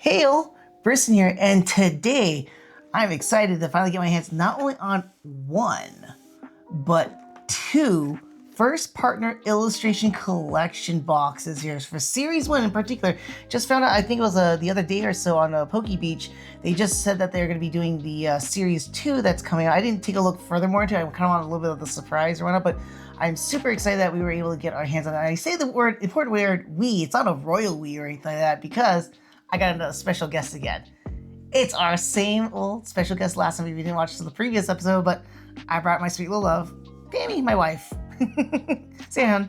Hail, Briston here, and today I'm excited to finally get my hands not only on one, but two first partner illustration collection boxes here for series 1 in particular. Just found out, I think it was the other day or so on Poke Beach, they just said that they're going to be doing the series 2 that's coming out. I didn't take a look furthermore into it. I kind of wanted a little bit of the surprise or whatnot, but I'm super excited that we were able to get our hands on it. I say the important word we, it's not a royal we or anything like that, because I got another special guest again. It's our same old special guest last time. We didn't watch the previous episode, but I brought my sweet little love, Pammy, my wife. Say hi, hon.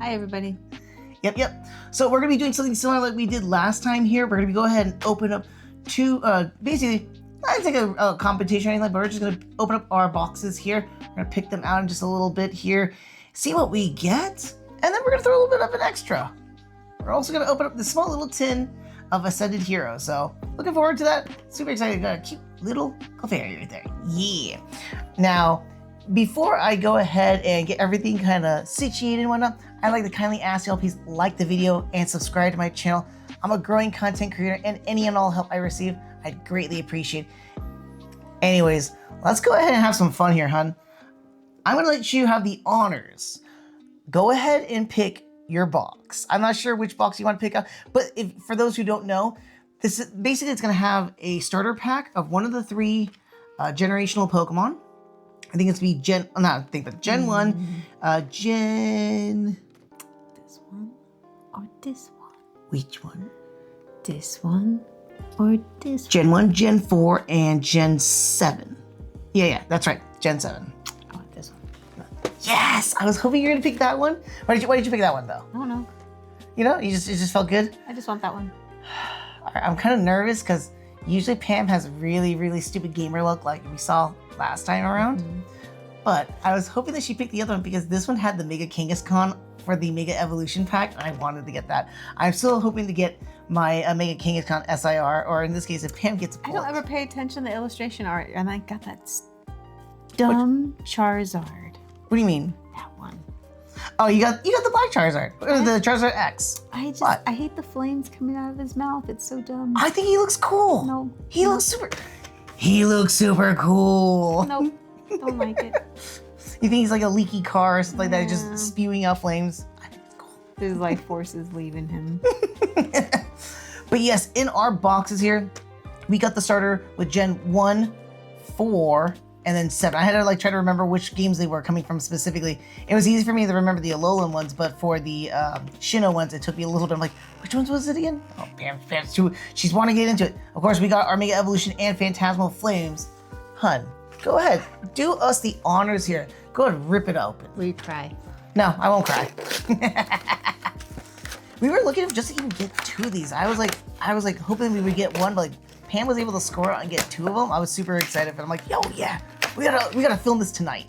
Hi, everybody. Yep. So we're going to be doing something similar like we did last time here. We're going to go ahead and open up two, basically, not like a competition or anything, but we're just going to open up our boxes here. We're going to pick them out in just a little bit here, see what we get, and then we're going to throw a little bit of an extra. We're also going to open up this small little tin of Ascended Hero. So looking forward to that. Super excited. Got a cute little Clefairy right there. Yeah. Now, before I go ahead and get everything kind of situated and whatnot, I'd like to kindly ask y'all please like the video and subscribe to my channel. I'm a growing content creator, and any and all help I receive, I'd greatly appreciate. Anyways, let's go ahead and have some fun here, hun. I'm gonna let you have the honors. Go ahead and pick your box. I'm not sure which box you want to pick up, but for those who don't know, this is basically, it's gonna have a starter pack of one of the three generational Pokemon. I think it's gonna be Gen 1, Gen... This one or this one? Which one? This one or this Gen 1, Gen 4, and Gen 7. Yeah, that's right, Gen 7. I want this one. Yes! I was hoping you were gonna pick that one. Why did you pick that one though? I don't know. You know, it just felt good? I just want that one. I'm kind of nervous because usually Pam has really, really stupid gamer look like we saw last time around. Mm-hmm. But I was hoping that she picked the other one because this one had the Mega Kangaskhan for the Mega Evolution Pack, and I wanted to get that. I'm still hoping to get my Mega Kangaskhan SIR, or in this case, if Pam gets a pull. I don't ever pay attention to the illustration art, and I got that dumb Charizard. What do you mean? That one. Oh, you got the black Charizard, the Charizard X. I hate the flames coming out of his mouth. It's so dumb. I think he looks cool. No. He looks super cool. Nope. Don't like it. You think he's like a leaky car or something like that, just spewing out flames? I think it's cool. His life force is leaving him. But yes, in our boxes here, we got the starter with Gen 1, 4, and then 7. I had to try to remember which games they were coming from specifically. It was easy for me to remember the Alolan ones, but for the Sinnoh ones, it took me a little bit. I'm like, which ones was it again? Oh, Pam's too. She's wanting to get into it. Of course, we got our Mega Evolution and Phantasmal Flames. Hun, go ahead, do us the honors here. Go ahead and rip it open. Will you cry? No, I won't cry. We were looking just to even get 2 of these. I was like hoping we would get one, but Pam was able to score out and get 2 of them. I was super excited, but I'm like, yo, yeah, we gotta film this tonight.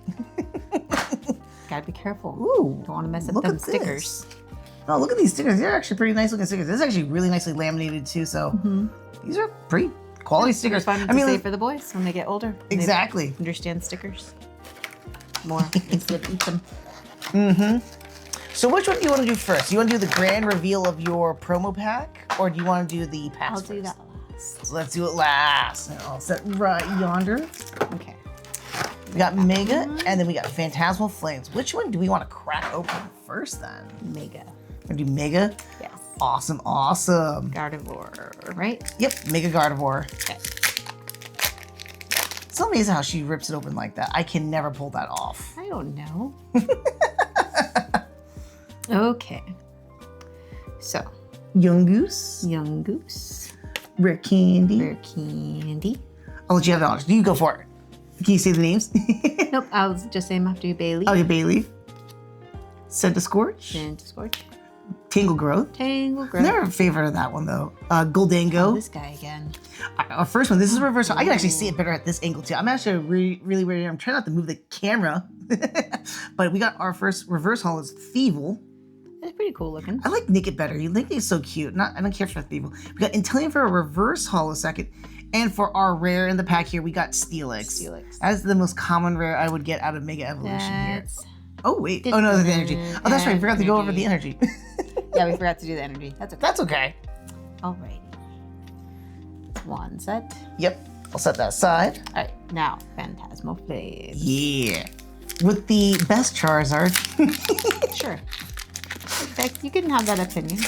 Gotta be careful. Ooh, don't want to mess up them stickers. Oh, look at these stickers. They're actually pretty nice looking stickers. This is actually really nicely laminated too. So these are pretty quality stickers. Fun to save for the boys when they get older. Exactly. They understand stickers more instead of eat them. So which one do you want to do first? Do you want to do the grand reveal of your promo pack, or do you want to do the packs I'll first? do that last. So let's do it last. And I'll set right yonder. Okay. We got Mega, and then we got Phantasmal Flames. Which one do we want to crack open first then? Mega. We're gonna do Mega? Yes. Awesome. Gardevoir, right? Yep, Mega Gardevoir. Okay. It's amazing how she rips it open like that. I can never pull that off. I don't know. Okay. So. Young Goose. Rare Candy. I'll let you have the honors. You go for it. Can you say the names? Nope, I'll just say them after you, Bailey. Okay, Bailey. Centiskorch. Tangle Growth. Never a favorite of that one though. Goldango. Oh, this guy again. Our first one. This is reverse. I can actually see it better at this angle too. I'm actually really weird. I'm trying not to move the camera. But we got our first reverse holo is Thievul. That's pretty cool looking. I like Nickit better. Nickit is so cute. I don't care for Thievul. We got Inteleon for a reverse holo second. And for our rare in the pack here, we got Steelix. That's the most common rare I would get out of Mega Evolution here. Oh, wait. Oh, no, the energy. Oh, that's right. I forgot to go over the energy. Yeah, we forgot to do the energy. That's okay. That's okay. Alrighty. one set. Yep. I'll set that aside. All right, now Phantasmal Flames. Yeah. With the best Charizard. Sure. Bex, you can have that opinion.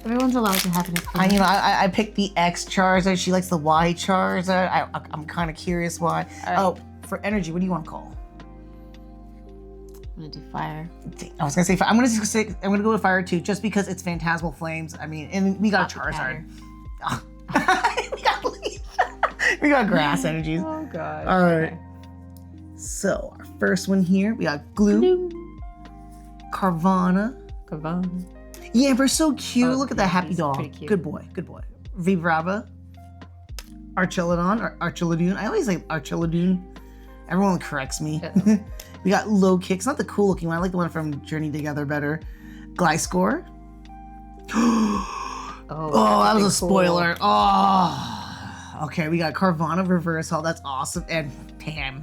Everyone's allowed to have an opinion. I picked the X Charizard. She likes the Y Charizard. I'm kind of curious why. Right. Oh, for energy, what do you want to call? I'm gonna do fire. I was gonna say fire. I'm gonna go with fire too, just because it's Phantasmal Flames. I mean, and we got a Charizard. Oh. we got grass energies. Oh god. All right. So our first one here, we got Glue, Carvana. Yeah, we're so cute. Oh, Look at that happy dog. pretty cute. Good boy. Vibrava, Archilodon. I always like Archilodon. Everyone corrects me. We got Low Kick. It's not the cool looking one. I like the one from Journey Together better. Gliscor. Oh, that was a spoiler. Cool. Oh. Okay, we got Carvana Reverse Hall. That's awesome. And Pam.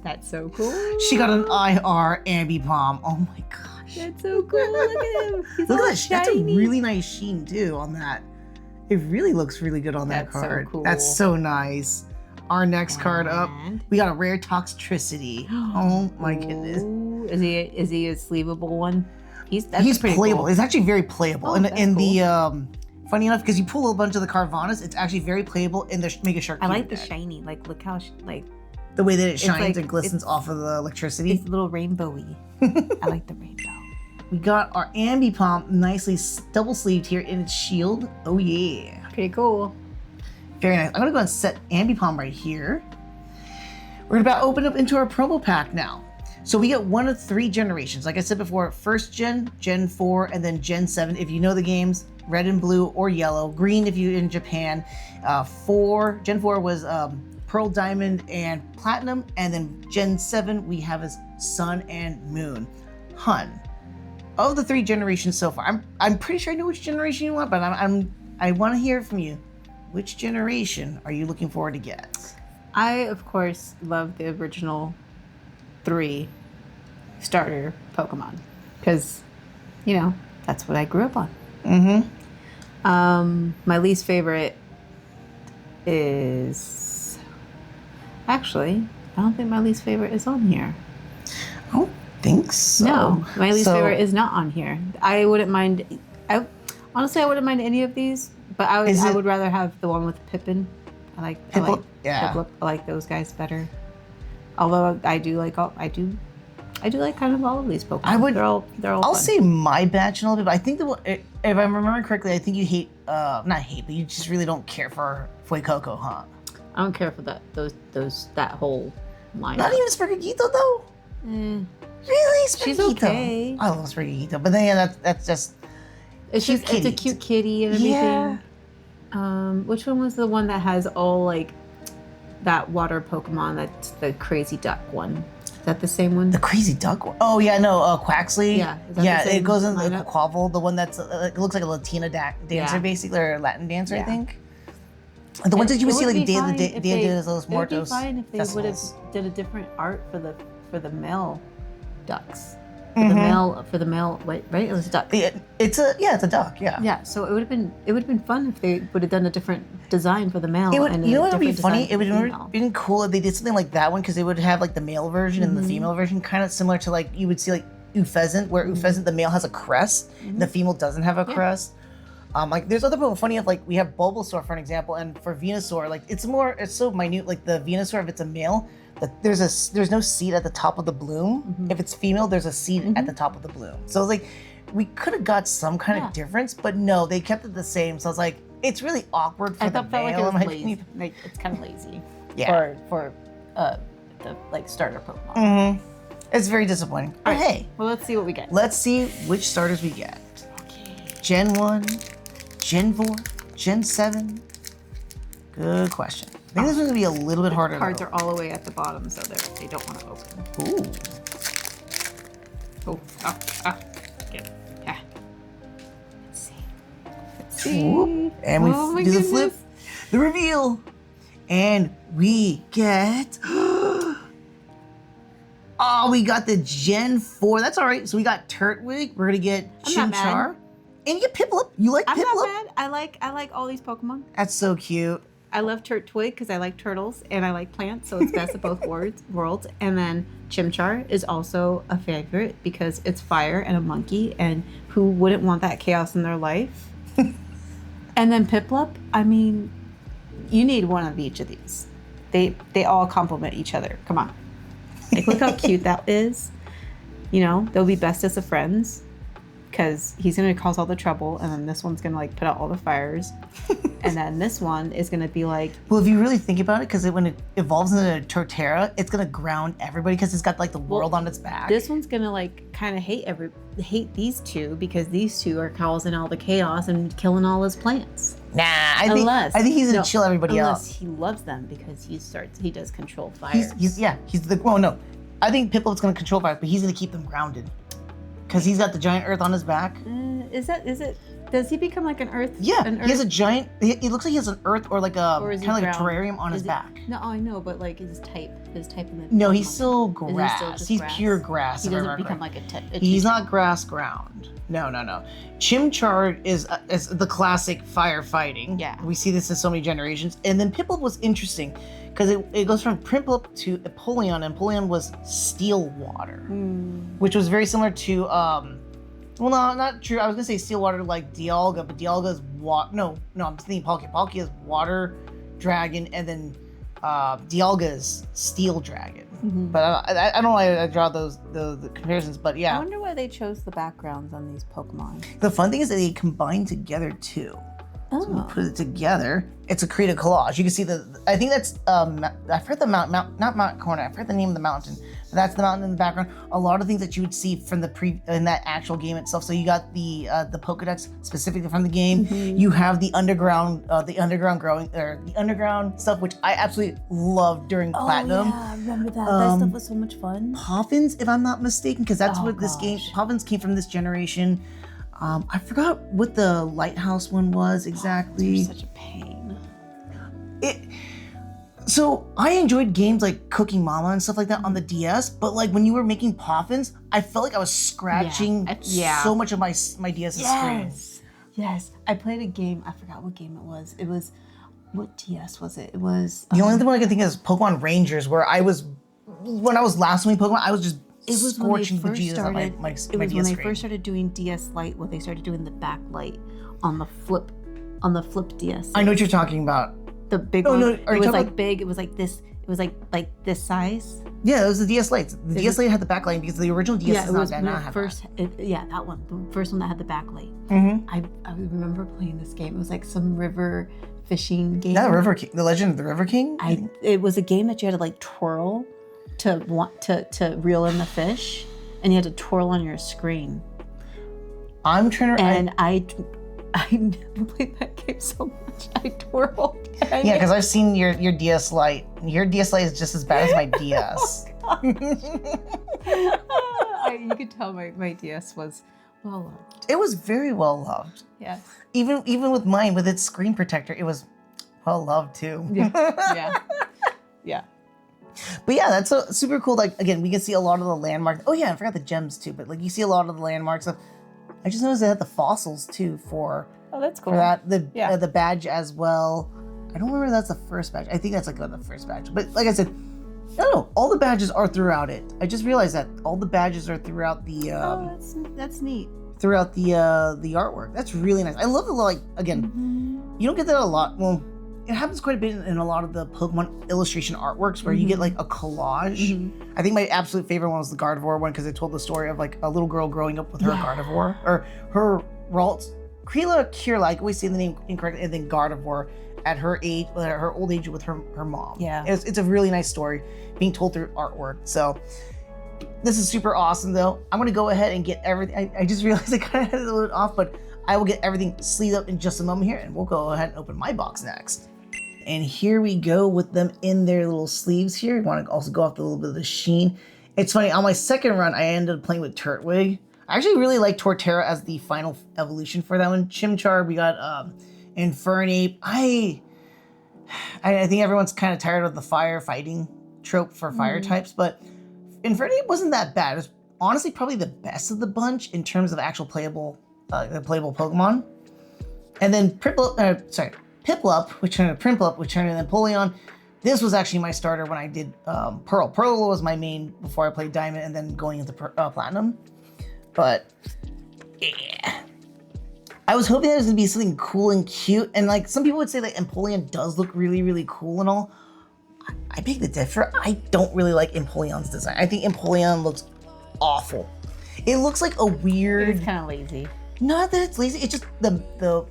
That's so cool. She got an IR Ambipom. Oh my gosh. That's so cool. Look at him. He's Look all at that. That's a shiny. really nice sheen too on that. It really looks really good on that That's so card. cool. That's so nice. Our next card up, And- we got a rare Toxtricity. Oh my goodness. Ooh, is he a sleevable one? He's pretty playable. cool. It's actually very playable. Oh, and that's the funny enough, because you pull a bunch of the Carvanas, it's actually very playable in the Mega Shark. I like the shiny. Like, look how the way that it shines like- and glistens off of the electricity. it's a little rainbowy. I like the rainbow. We got our Ambipom nicely double sleeved here in its shield. Oh yeah. Pretty cool. Very nice. I'm gonna go and set Ambipom right here. We're about to open up into our promo pack now. So we get one of 3 generations. Like I said before, first gen, Gen 4, and then Gen 7. If you know the games, red and blue or yellow. Green if you're in Japan. Gen 4 was Pearl, Diamond, and Platinum. And then Gen 7 we have as Sun and Moon. Hun. Of the 3 generations so far, I'm pretty sure I know which generation you want, but I want to hear from you. Which generation are you looking forward to get? I of course love the original 3 starter Pokemon because that's what I grew up on. Mm-hmm. My least favorite is actually I don't think my least favorite is on here. I don't think so. No, my least favorite is not on here. I wouldn't mind. Honestly, I wouldn't mind any of these, but I would rather have the one with Pippin. I like Piplup. I like those guys better. Although I do like kind of all of these Pokemon. They're all I'll fun. say my batch a little bit, but I think if I'm remembering correctly, I think you hate not hate, but you just really don't care for Fuecoco, huh? I don't care for that whole line. Not even Sprigatito though. Really, Sprigatito? She's okay. I love Sprigatito, but then that's just it's a cute kitty and everything. Yeah. Which one was the one that has all like that water Pokemon? That's the crazy duck one. Is that the same one? The crazy duck one? Oh yeah, no, Quaxley. Yeah. It goes in the Quavel, the one that's it looks like a Latina dancer basically, or a Latin dancer, I think. The ones that you would see like Dia de los Muertos. It would be fine if they would have did a different art for the male ducks. For the male, right? It was a duck. It's a duck. Yeah. Yeah. So it would have been fun if they would have done a different design for the male. You know what would be funny? It would have been cool if they did something like that one, because they would have like the male version and the female version, kind of similar to like you would see like Ufezant, where Ufezant the male has a crest, and the female doesn't have a crest. Like there's other Pokemon. Funny if like we have Bulbasaur for an example, and for Venusaur, like it's so minute. Like the Venusaur, if it's a male, that there's no seed at the top of the bloom. If it's female, there's a seed at the top of the bloom. So like we could have got some kind of difference, but no, they kept it the same. So I was like, it's really awkward for the male. Like it was lazy. Like it's kind of lazy. Yeah. For the like starter Pokemon. It's very disappointing. But hey, well, let's see what we get. Let's see which starters we get. Okay. Gen 1, Gen 4, Gen 7. Good question. I think this one's gonna be a little bit harder. Cards are all the way at the bottom, so they don't want to open. Ooh. Okay. Yeah. Let's see. Whoop. And we do the flip, the reveal, and we get. Oh, we got the Gen 4. That's all right. So we got Turtwig. We're gonna get Chimchar. And you get Piplup. You like Piplup? I'm not mad. I like all these Pokemon. That's so cute. I love Turtwig because I like turtles and I like plants, so it's best of both worlds. And then Chimchar is also a favorite because it's fire and a monkey, and who wouldn't want that chaos in their life? And then Piplup, I mean, you need one of each of these. They all complement each other. Come on. Like, look how cute that is. You know, they'll be bestest of friends because he's going to cause all the trouble, and then this one's going to, like, put out all the fires. And then this one is going to be like... Well, if you really think about it, because when it evolves into Torterra, it's going to ground everybody because it's got, like, the world on its back. This one's going to, like, kind of hate these two because these two are causing all the chaos and killing all his plants. Nah, I think he's going to chill everybody else. Unless he loves them because he does control fires. I think Piplup's going to control fire, but he's going to keep them grounded. Because he's got the giant earth on his back. Does he become like an earth? Yeah, he has a giant, it looks like he has an earth or like a, kind of like a terrarium on his back. No, I know, but like his type in the... No, he's still grass. He's pure grass. He doesn't become like a He's not grass ground. No. Chimchar is the classic firefighting. Yeah. We see this in so many generations. And then Piplup was interesting because it goes from Piplup to Apollyon, and Apollyon was steel water, which was very similar to, well, no, not true. I was going to say steel water like Dialga, but Dialga is water. No, I'm thinking Palkia. Palkia is water dragon, and then Dialga is steel dragon. Mm-hmm. But I don't know why I draw the comparisons, but yeah. I wonder why they chose the backgrounds on these Pokemon. The fun thing is that they combine together too. Oh. So we put it together. It's a creative collage. You can see I think that's I forget the not Mount Corner. I forget the name of the mountain. But that's the mountain in the background. A lot of things that you would see from in that actual game itself. So you got the Pokedex specifically from the game. Mm-hmm. You have the underground stuff, which I absolutely loved during Platinum. Yeah, I remember that. That stuff was so much fun. Poffins, if I'm not mistaken, because that's what this game. Poffins came from this generation. I forgot what the lighthouse one was exactly. Such a pain. So I enjoyed games like Cookie Mama and stuff like that on the DS, but like when you were making Poffins, I felt like I was scratching so much of my DS's screen. Yes. I played a game. I forgot what game it was. What DS was it? It was... The only thing I can think of is Pokemon Rangers, where when I was last playing Pokemon, I was just scorching the Jesus on my DS screen. When they first started doing DS Lite, when they started doing the backlight on the flip DS. I know what you're talking about. The big one. No, it was like big. It was like this. It was like this size. Yeah, it was the DS Lites. The DS Lite had the backlight because the original DS did not have that. That one. The first one that had the backlight. Mm-hmm. I remember playing this game. It was like some river fishing game. Yeah, River King. The Legend of the River King? It was a game that you had to like twirl to reel in the fish, and you had to twirl on your screen. I never played that game so much. I twirled. Yeah, because I've seen your DS Lite. Your DS Lite is just as bad as my DS. You could tell my DS was well loved. It was very well loved. Yes. Even with mine, with its screen protector, it was well loved too. Yeah. But yeah, that's so super cool. Like again, we can see a lot of the landmarks. Oh yeah, I forgot the gems too. But like you see a lot of the landmarks. I just noticed they had the fossils too for. Oh, that's cool. For that, the badge as well. I don't remember if that's the first badge. I think that's like the first badge. But like I said, I don't know. All the badges are throughout it. I just realized that all the badges are throughout the. That's neat. Throughout the artwork. That's really nice. I love the you don't get that a lot. Well, it happens quite a bit in a lot of the Pokemon illustration artworks where you get like a collage. Mm-hmm. I think my absolute favorite one was the Gardevoir one because it told the story of like a little girl growing up with her Gardevoir or her Kirla, I always say the name incorrectly, and then Gardevoir at her age, her old age with her mom. Yeah. It's a really nice story being told through artwork. So this is super awesome though. I'm gonna go ahead and get everything. I just realized I kind of had it a little off, but I will get everything sleeved up in just a moment here and we'll go ahead and open my box next. And here we go with them in their little sleeves here. I want to also go off a little bit of the sheen. It's funny, on my second run, I ended up playing with Turtwig. I actually really like Torterra as the final evolution for that one. Chimchar, we got Infernape. I think everyone's kind of tired of the firefighting trope for fire types, but Infernape wasn't that bad. It was honestly probably the best of the bunch in terms of actual playable Pokemon. And then Piplup Piplup, which turned into Prinplup, which turned into Empoleon. This was actually my starter when I did Pearl. Pearl was my main before I played Diamond and then going into Platinum. But yeah, I was hoping there was gonna be something cool and cute. And like some people would say, like Empoleon does look really, really cool and all. I beg to differ. I don't really like Empoleon's design. I think Empoleon looks awful. It looks like a weird. It's kind of lazy. Not that it's lazy. It's just the.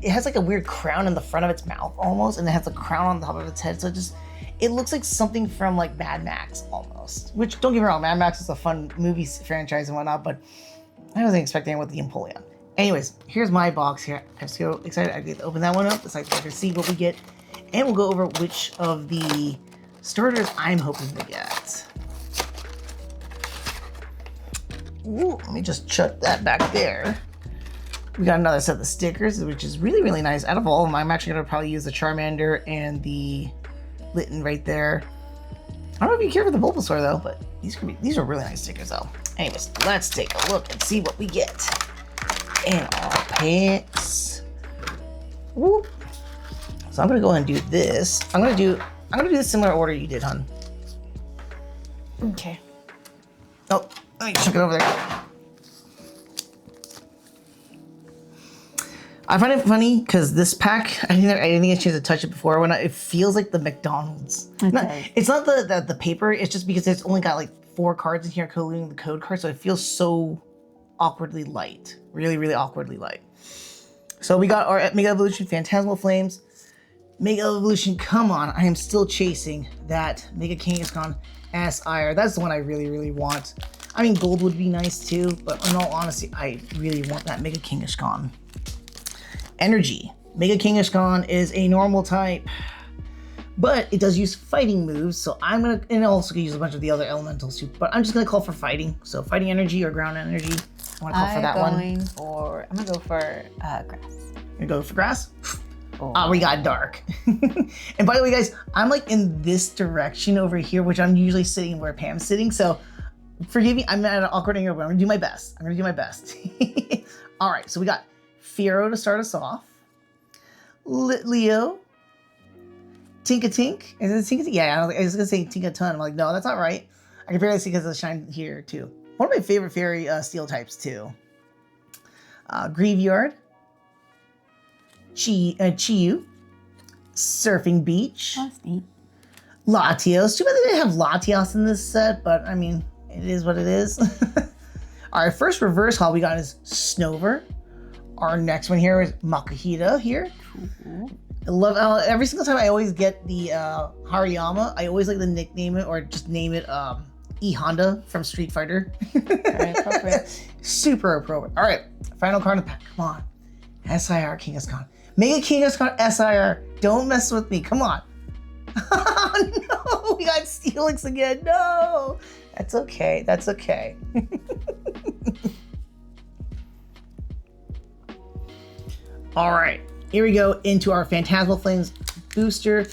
It has like a weird crown in the front of its mouth almost, and it has a crown on top of its head. So it looks like something from like Mad Max almost. Which, don't get me wrong, Mad Max is a fun movie franchise and whatnot, but I wasn't expecting it with the Empoleon. Anyways, here's my box here. I'm so excited. I get to open that one up. It's like I can see what we get, and we'll go over which of the starters I'm hoping to get. Ooh, let me just chuck that back there. We got another set of stickers, which is really, really nice. Out of all of them, I'm actually going to probably use the Charmander and the Litten right there. I don't know if you care for the Bulbasaur, though, but these are really nice stickers, though. Anyways, let's take a look and see what we get in our packs. Whoop. So I'm going to go ahead and do this. I'm going to do the similar order you did, hon. Okay. Oh, let me chuck it over there. I find it funny because this pack, I didn't get a chance to touch it before. It feels like the McDonald's. Okay. It's not the paper. It's just because it's only got like 4 cards in here, including the code card. So it feels so awkwardly light. Really, really awkwardly light. So we got our Mega Evolution Phantasmal Flames. Mega Evolution, come on. I am still chasing that Mega Kangaskhan SIR. That's the one I really, really want. I mean, gold would be nice too, but in all honesty, I really want that Mega Kangaskhan. Energy. Mega Kangaskhan is a normal type, but it does use fighting moves, so I'm gonna, and it also can use a bunch of the other elementals too, but I'm just gonna call for fighting. So fighting energy or ground energy. I wanna call for that one. I'm gonna go for grass. You're gonna go for grass? We got dark. And by the way, guys, I'm like in this direction over here, which I'm usually sitting where Pam's sitting, so forgive me, I'm at an awkward angle, but I'm gonna do my best. All right, so we got Fearow to start us off. Litleo. Tinkatink. Is it Tinkatink? Yeah, I was going to say Tinkaton. I'm like, no, that's not right. I can barely see because of the shine here, too. One of my favorite fairy steel types, too. Graveyard. Chiyu. Surfing Beach. That's neat. Latios. Too bad they didn't have Latios in this set, but, I mean, it is what it is. All right, first reverse haul we got is Snover. Our next one here is Makuhita here. I love every single time I always get the Hariyama. I always like to nickname it or just name it E Honda from Street Fighter. Very appropriate. Super appropriate. All right, final card in the pack. Come on, SIR Kangaskhan. Mega Kangaskhan SIR. Don't mess with me. Come on. No, we got Steelix again. No, that's okay. That's okay. All right, here we go into our Phantasmal Flames booster.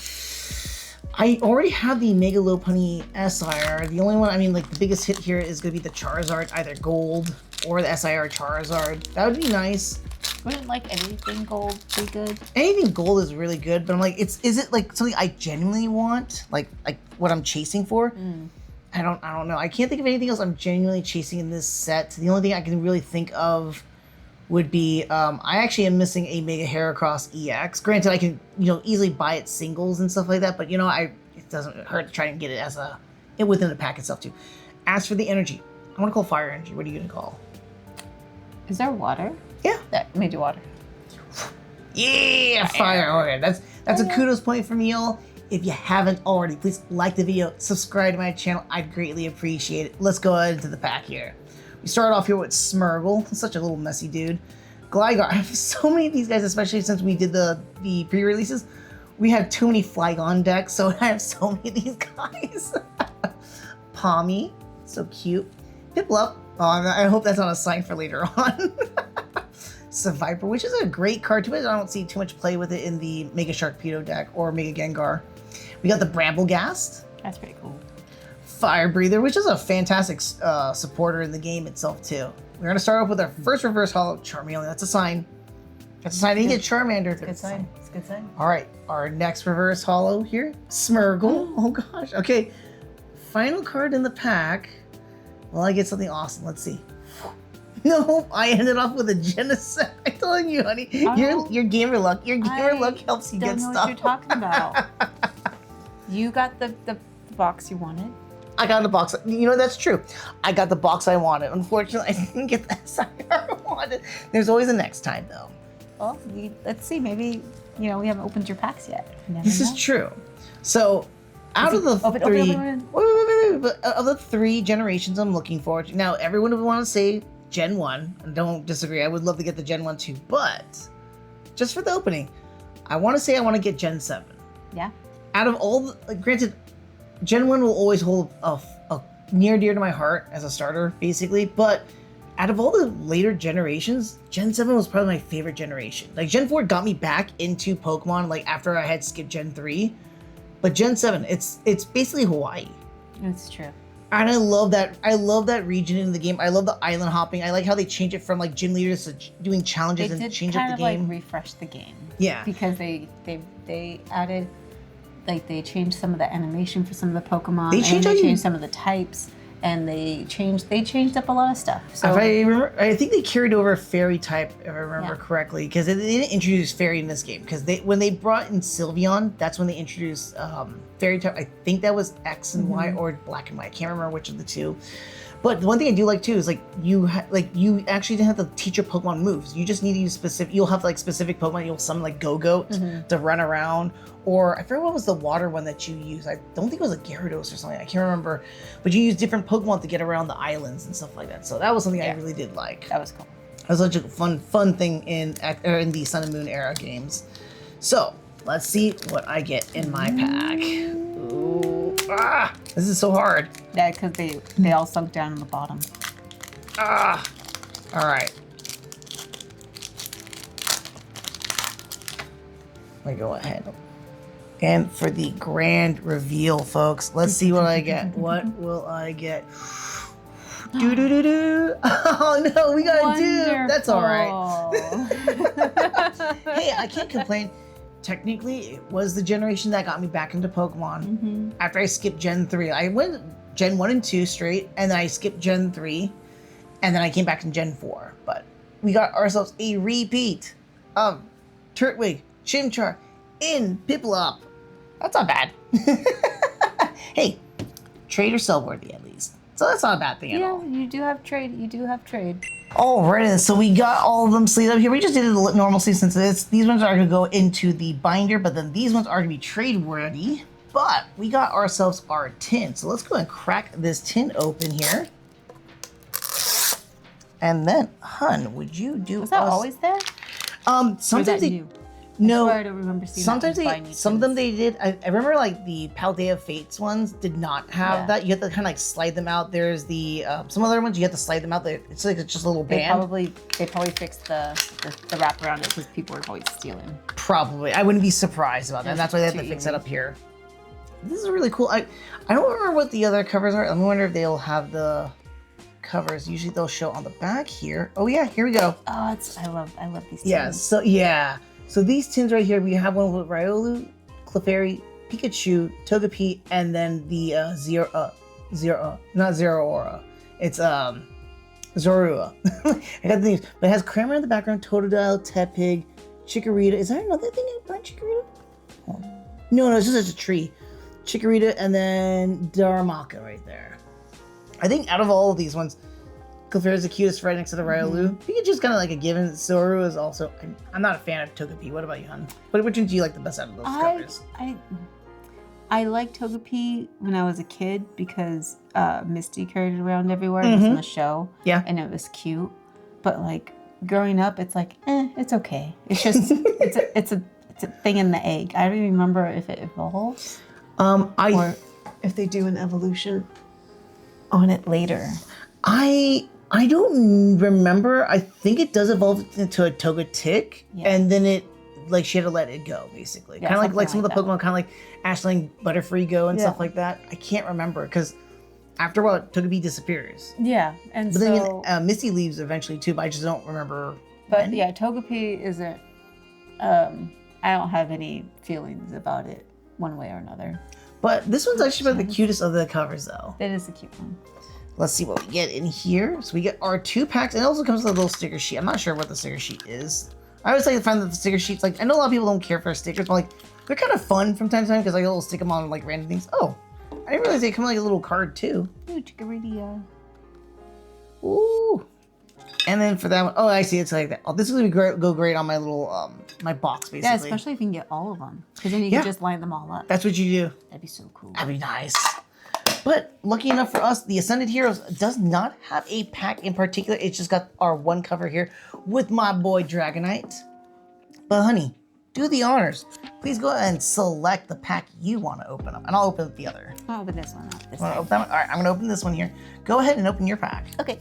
I already have the Mega Lopunny SIR. The only one, I mean, like the biggest hit here is gonna be the Charizard, either gold or the SIR Charizard. That would be nice. Wouldn't like anything gold be good? Anything gold is really good, but I'm like, is it like something I genuinely want? Like what I'm chasing for? I don't know. I can't think of anything else I'm genuinely chasing in this set. The only thing I can really think of would be, I actually am missing a Mega Heracross EX. Granted, I can, easily buy it singles and stuff like that, but it doesn't hurt to try and get it as within the pack itself too. As for the energy, I want to call Fire Energy. What are you gonna call? Is there water? Yeah. That made you water. Yeah, fire. Okay, that's a kudos point from y'all. If you haven't already, please like the video, subscribe to my channel. I'd greatly appreciate it. Let's go ahead into the pack here. We start off here with Smeargle. He's such a little messy dude. Gligar. I have so many of these guys, especially since we did the pre-releases. We have too many Flygon decks, so I have so many of these guys. Palmy. So cute. Piplup. Oh, I hope that's not a sign for later on. Seviper, which is a great card too, but I don't see too much play with it in the Mega Sharpedo deck or Mega Gengar. We got the Bramblegast. That's pretty cool. Fire Breather, which is a fantastic supporter in the game itself too. We're gonna start off with our first reverse holo, Charmeleon. That's a sign. That's a sign. I didn't get Charmander. It's a good sign. It's a good sign. All right, our next reverse holo here, Smeargle. Oh gosh. Okay, final card in the pack. Well, I get something awesome. Let's see. No, I ended off with a Genesect. I'm telling you, honey, your gamer luck. Your gamer luck helps you get stuff. I don't know what you're talking about. You got the box you wanted. I got the box. You know, that's true. I got the box I wanted. Unfortunately, I didn't get the SIR I wanted. There's always a next time, though. Well, let's see. Maybe, we haven't opened your packs yet. This is true. So, out of the of the 3 generations I'm looking forward to. Now, everyone would want to say Gen 1. I don't disagree. I would love to get the Gen 1 too. But, just for the opening, I want to say I want to get Gen 7. Yeah. Out of all, granted, Gen 1 will always hold a near dear to my heart as a starter, basically. But out of all the later generations, Gen 7 was probably my favorite generation. Like, Gen 4 got me back into Pokemon, like, after I had skipped Gen 3. But Gen 7, it's basically Hawaii. It's true. And I love that region in the game. I love the island hopping. I like how they change it from, like, gym leaders to doing challenges and change up the game. They kind of, refresh the game. Yeah. Because they added... Like, they changed some of the animation for some of the Pokemon. They changed some of the types, and they changed up a lot of stuff. So I think they carried over Fairy type, if I remember correctly, because they didn't introduce Fairy in this game. Because when they brought in Sylveon, that's when they introduced Fairy type. I think that was X and Y or Black and White. I can't remember which of the two. But the one thing I do like too is you actually didn't have to teach your Pokemon moves. You just need to use specific. You'll have specific Pokemon. You'll summon like Go-Goat to run around, or I forget what was the water one that you used. I don't think it was a Gyarados or something. I can't remember. But you use different Pokemon to get around the islands and stuff like that. So that was something I really did like. That was cool. That was such a fun thing in the Sun and Moon era games. So let's see what I get in my pack. Ooh. This is so hard. Yeah, because they all sunk down in the bottom. All right. Let me go ahead. And for the grand reveal, folks, let's see what I get. What will I get? Do. Oh no, we got a dude. That's all right. Hey, I can't complain. Technically, it was the generation that got me back into Pokemon. After I skipped Gen 3. I went Gen 1 and 2 straight, and then I skipped Gen 3, and then I came back to Gen 4. But we got ourselves a repeat of Turtwig, Chimchar, in Piplup. That's not bad. Hey, trade or sell worthy at least. So that's not a bad thing at all. Yeah, you do have trade. All right, so we got all of them sleeved up here. We just did the normal sleeve since these ones are going to go into the binder, but then these ones are going to be trade worthy. But we got ourselves our tin. So let's go and crack this tin open here. And then, hun, would you do Was that always there? Sometimes new? No, I don't remember seeing sometimes some of them they did. I remember like the Paldea Fates ones did not have that. You have to kind of like slide them out. There's the some other ones you have to slide them out. It's like just a little band. They probably fixed the wrap around it because people were always stealing. Probably, I wouldn't be surprised about that. And that's why they have to fix it up here. This is really cool. I don't remember what the other covers are. I wonder if they'll have the covers. Usually they'll show on the back here. Oh yeah, here we go. Oh, I love these. Tins. So these tins right here, we have one with Riolu, Clefairy, Pikachu, Togepi, and then the not Zeraora. It's Zorua. I got the names, but it has Kramer in the background, Totodile, Tepig, Chikorita. Is there another thing behind Chikorita? Oh. No, it's just a tree. Chikorita and then Darumaka right there. I think out of all of these ones, Clefairy is the cutest right next to the Riolu. Pikachu's kind of like a given. Zoru is also... I'm not a fan of Togepi. What about you, hun? Which one do you like the best out of those covers? I liked Togepi when I was a kid because Misty carried it around everywhere. It was in the show. Yeah. And it was cute. But like growing up, it's like, it's okay. It's just, it's a thing in the egg. I don't even remember if it evolves. Or if they do an evolution on it later. I don't remember. I think it does evolve into a Togetic, and then she had to let it go, basically. Kind of like some of the Pokemon, kind of like Ashling, Butterfree go and stuff like that. I can't remember, because after a while, Togepi disappears. Yeah, but then Misty leaves eventually, too, but I just don't remember. But yeah, Togepi isn't I don't have any feelings about it one way or another. But this one's actually about the cutest of the covers, though. It is a cute one. Let's see what we get in here. So we get our 2 packs, and it also comes with a little sticker sheet. I'm not sure what the sticker sheet is. I always like to find that the sticker sheets, like, I know a lot of people don't care for stickers, but like, they're kind of fun from time to time because like, they'll stick them on like random things. Oh, I didn't realize they come with like a little card too. Ooh, Chikorita. Ooh. And then for that one, oh, I see, it's like that. Oh, this is gonna be great, go great on my little, my box, basically. Yeah, especially if you can get all of them. Because then you can just line them all up. That's what you do. That'd be so cool. That'd be nice. But lucky enough for us, the Ascended Heroes does not have a pack in particular. It's just got our one cover here with my boy Dragonite. But honey, do the honors. Please go ahead and select the pack you want to open up. And I'll open the other. I'll open this one up. Open that one? All right, I'm going to open this one here. Go ahead and open your pack. Okay.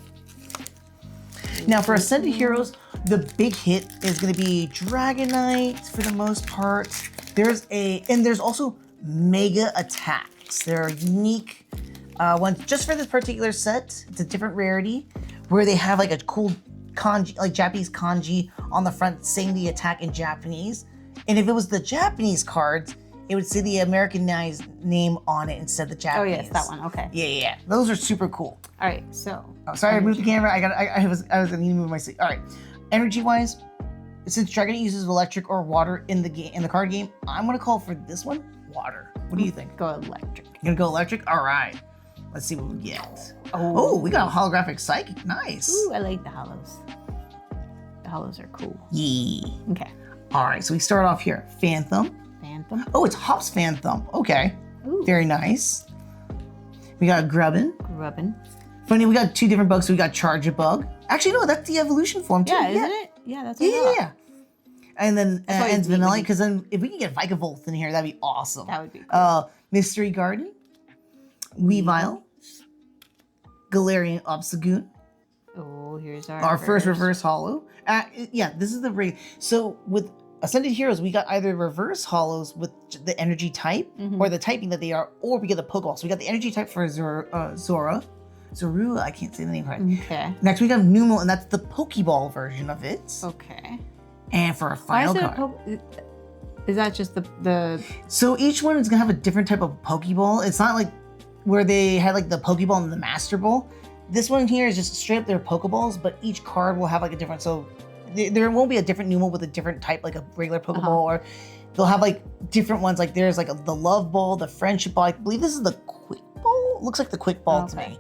Now for Ascended Heroes, the big hit is going to be Dragonite for the most part. There's also Mega Attacks. There are unique ones just for this particular set. It's a different rarity where they have like a cool kanji, like Japanese kanji on the front saying the attack in Japanese. And if it was the Japanese cards, it would say the Americanized name on it instead of the Japanese. Oh yes, that one. Okay. Yeah. Those are super cool. All right, so. Oh, sorry, I moved the camera. I was gonna move my seat. All right, energy-wise, since Dragonite uses electric or water in the card game, I'm gonna call for this one water. What do you think? Go electric. You're gonna go electric? All right. Let's see what we get. Oh, we got a holographic psychic. Nice. Ooh, I like the hollows. The hollows are cool. Yeah. Okay. All right, so we start off here. Phantom. Oh, it's Hop's Phantom. Okay. Ooh. Very nice. We got Grubbin. Funny, we got 2 different bugs. So we got Charge-a-Bug. Actually, no, that's the evolution form too. Yeah, isn't it? Yeah, that's what I thought. Yeah. And then ends Vanilla, because then if we can get Vikavolt in here, that'd be awesome. That would be cool. Mystery Garden. Weavile. Galarian Obstagoon. Oh, here's our first reverse holo. Yeah, this is the ring. So with Ascended Heroes, we got either reverse holos with the energy type or the typing that they are, or we get the Pokeball. So we got the energy type for Zorua, I can't say the name right. Okay. Next we got Numel, and that's the Pokeball version of it. Okay. And for a final card. Is that just the... So each one is gonna have a different type of Pokeball. It's not like where they had like the Pokeball and the Master Ball. This one here is just straight up their Pokeballs, but each card will have like a different, so there won't be a different Numel with a different type, like a regular Pokeball, or they'll have like different ones. Like there's like the Love Ball, the Friendship Ball. I believe this is the Quick Ball. It looks like the Quick Ball to me.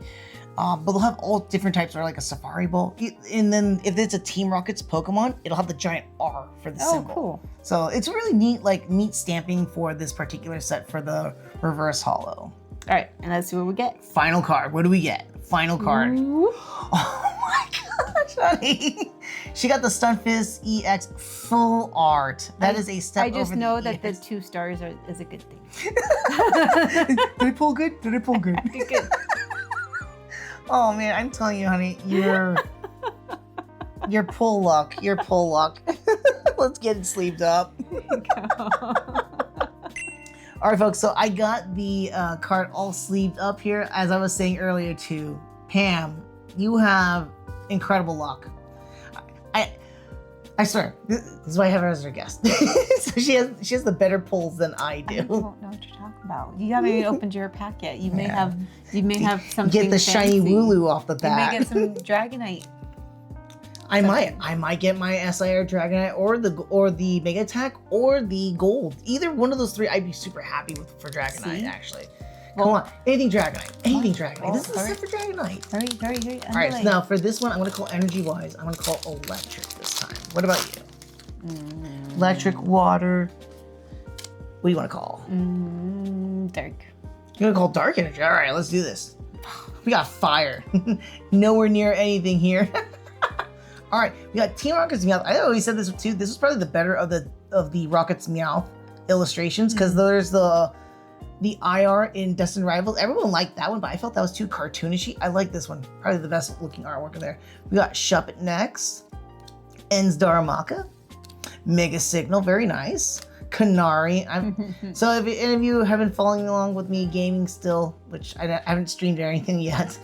But they'll have all different types, or like a Safari Ball. And then if it's a Team Rocket's Pokemon, it'll have the giant R for the symbol. Cool. So it's really neat, like neat stamping for this particular set for the reverse holo. All right, and let's see what we get. Final card. What do we get? Final card. Ooh. Oh my gosh, honey. She got the Stunfisk EX full art. That is a step over. I just know that the 2 stars is a good thing. Did I pull good? Did I pull good? Good. Oh man, I'm telling you, honey, you're pull luck. You're pull luck. Let's get it sleeved up. All right, folks, so I got the card all sleeved up here. As I was saying earlier to Pam, you have incredible luck. I swear, this is why I have her as her guest. So she has the better pulls than I do. I don't know what you're talking about. You haven't even opened your pack yet. You may have something. Get the shiny Wooloo off the bat. You may get some Dragonite. I might get my SIR Dragonite or the Mega Attack or the Gold. Either one of those 3, I'd be super happy with for Dragonite. Actually, come on, anything Dragonite, anything Dragonite. This is a set for Dragonite. Hurry. All right, so now for this one, I'm gonna call energy wise. I'm gonna call electric this time. What about you? Electric, water. What do you want to call? Dark. You're gonna call dark energy. All right, let's do this. We got fire. Nowhere near anything here. All right, we got Team Rocket's Meowth. I always said this too. This is probably the better of the Rocket's Meowth illustrations because there's the IR in Destined Rivals. Everyone liked that one, but I felt that was too cartoonishy. I like this one. Probably the best looking artwork in there. We got Shuppet next. Ends Daramaka. Mega Signal, very nice. Canary. So if any of you have been following along with me gaming still, which I haven't streamed or anything yet,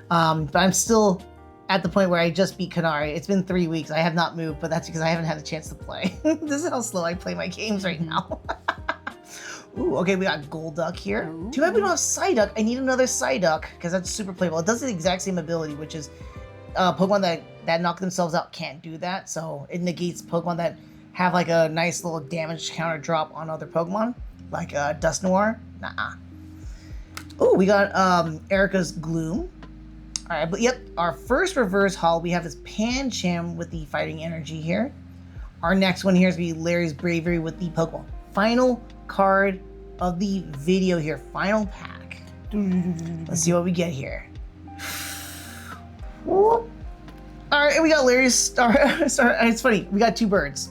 but I'm still at the point where I just beat Kanari. It's been 3 weeks. I have not moved, but that's because I haven't had a chance to play. This is how slow I play my games right now. Ooh, okay, we got Golduck here. Ooh. Too bad we don't have Psyduck. I need another Psyduck because that's super playable. It does the exact same ability, which is Pokemon that knock themselves out can't do that. So it negates Pokemon that have like a nice little damage counter drop on other Pokemon, like Dusknoir. Nah. Oh, we got Erica's Gloom. All right, but yep, our first reverse haul, we have this Pancham with the fighting energy here. Our next one here is going to be Larry's Bravery with the Pokeball. Final card of the video here, final pack. Let's see what we get here. All right, and we got Larry's Star. It's funny, we got two birds.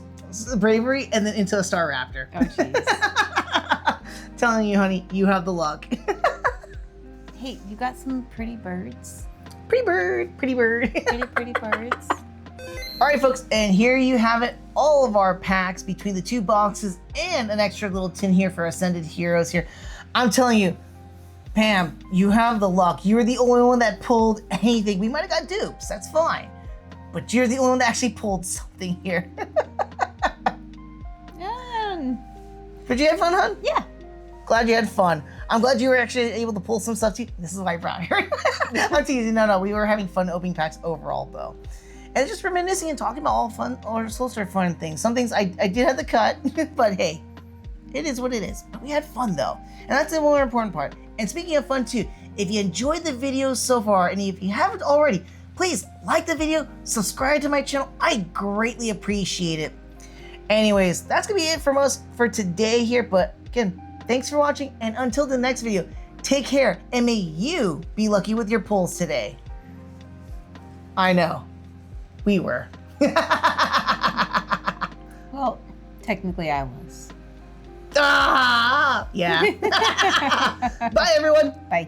Bravery and then into a Star Raptor. Oh, jeez. Telling you, honey, you have the luck. Hey, you got some pretty birds. Pretty bird. Pretty birds. All right, folks, and here you have it. All of our packs between the two boxes and an extra little tin here for Ascended Heroes here. I'm telling you, Pam, you have the luck. You were the only one that pulled anything. We might have got dupes. That's fine. But you're the only one that actually pulled something here. Did you have fun, hon? Yeah. Glad you had fun. I'm glad you were actually able to pull some stuff too. This is why I brought her. I'm teasing. No, we were having fun opening packs overall though. And just reminiscing and talking about all fun or sort of fun things. Some things I did have to cut, but hey, it is what it is. But we had fun though. And that's the more important part. And speaking of fun too, if you enjoyed the video so far, and if you haven't already, please like the video, subscribe to my channel. I greatly appreciate it. Anyways, that's gonna be it from us for today here. But again, thanks for watching, and until the next video, take care, and may you be lucky with your pulls today. I know, we were. Well, technically I was. Ah, yeah. Bye, everyone. Bye.